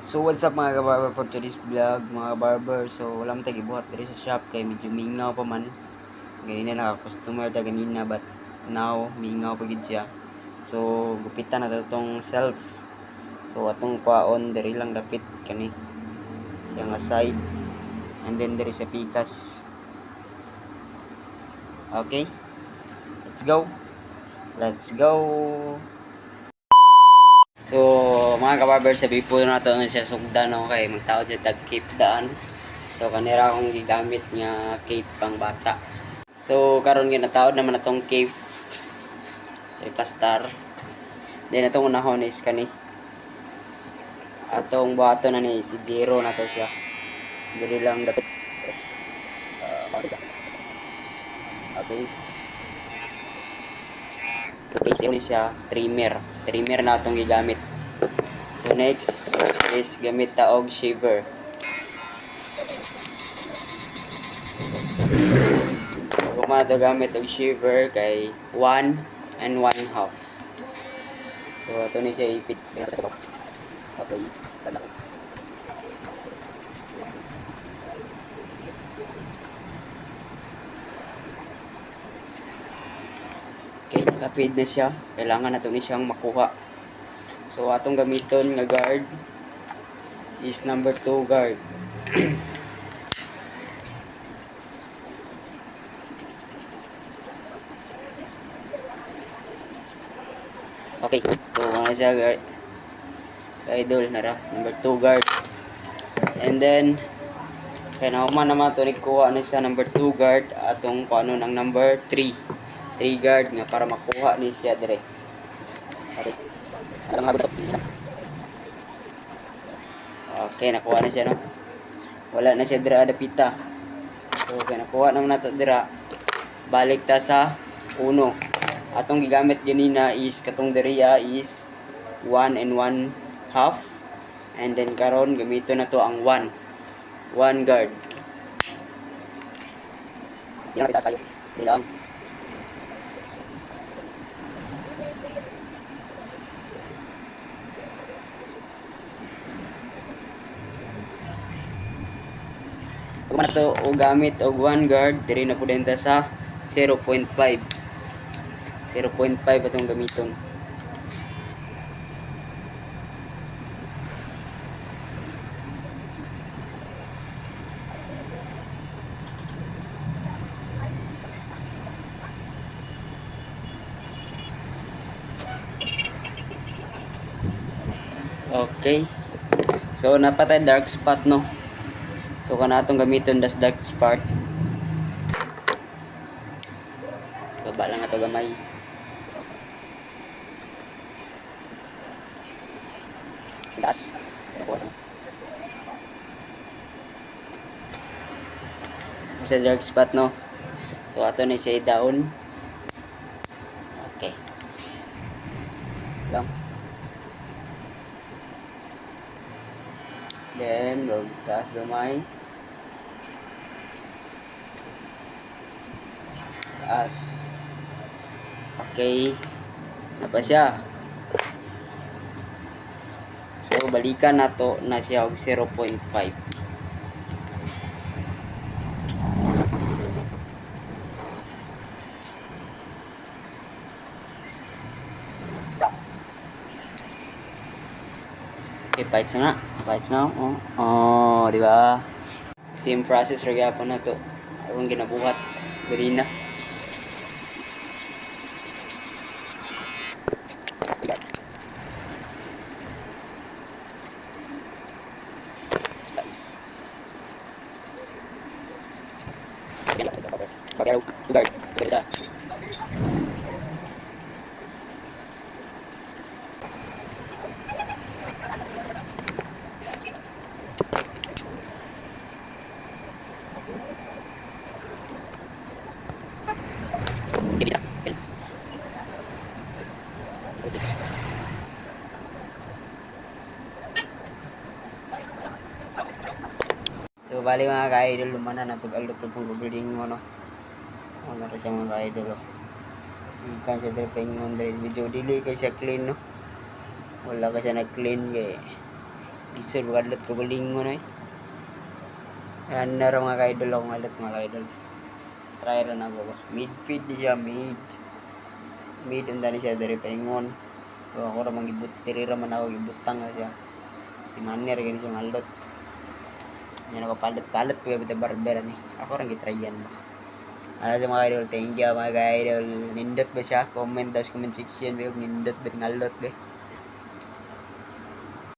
So what's up mga kabarber for today's vlog mga barber. So wala man tayo gibuhat diri sa shop kay medyo mingaw pa man. Ganina naka-customer ta ganina but now mingaw pa gid siya. So gupitan na to tong self. So atong paon diri lang dapit kani siya nga side and then diri sa pikas. Okay, let's go. Let's go. So mga kabarber, sabi po na to siya sugdan no kay magtaod siya tag cape daan. So kanira akong gigamit nga cape pang bata. So karon ginataod naman atong cape Pastar. Then atong unahon is kani. Atong buhaton na ni si Zero na to siya. Dili lang dapat okay. Okay, so ni siya trimmer. Trimmer na atong gigamit. So next is gamit ta og shaver. Kung man ito gamit og shaver kay 1 and 1/2. So ito ni siya ipit. Okay, talang. Okay, nakapid na siya. Kailangan nato ni siyang makuha. So atong gamiton nga guard is number 2 guard. Okay, so mga siya guard. Idol na ra, number 2 guard. And then kaya nauman naman ito kuha na siya number 2 guard atong kuano ng number 3 guard nga para makuha ni siya dire. Okay. Okay, nakuha na siya no. Wala na siya dira adapita. So kaya nakuha naman nato dira. Balik ta sa 1. Atong gigamit ganina is katong diriya is 1 and 1/2. And then karon gamito na to ang 1 guard. Yan kita kayo. Bilang. Kung na to o gamit og 1 guard, diri na pud ta sa 0.5. 0.5 atong gamiton. Okay. So napatay dark spot no. So kana atong gamiton das dark spot. Baba lang ato gamay. Das. Sa dark spot no. So ato ni siya down. Okay. Lang. Then, taas gamay. Taas. Okay. Napa siya. So, balikan na to na siya og 0.5. Okay, bites na. Bites na. Oh, di ba? Same process ra gyapon na to. Aron ginabuhat diri na. Pagyaw, tugar, tugar. So bali mga ka-idol, lumana na tug-alot itong building mo no. Ano na siya mga ka-idol oh. Ikan siya dito pingon dito. Medyo dili kay siya clean no. Wala ka siya nag-clean kay Isod kadlot ko gulingon oy. Ayan na ra mga ka-idol ako ngalot mga ka-idol. Try ra na ako ba. Mid-feed di siya mid. Mid unda ni siya diri paingon. So ako ra mangibut diri ra man ako gibutang na siya. Tinaner gani siya ngalot. Yan ako palit-palit pa gabit barber ni. Ako ra gitryan ba. Ano sa mga idol, thank you mga idol. Nindot ba siya? Comment daw sa comment section ba yung nindot ba ngalot ba?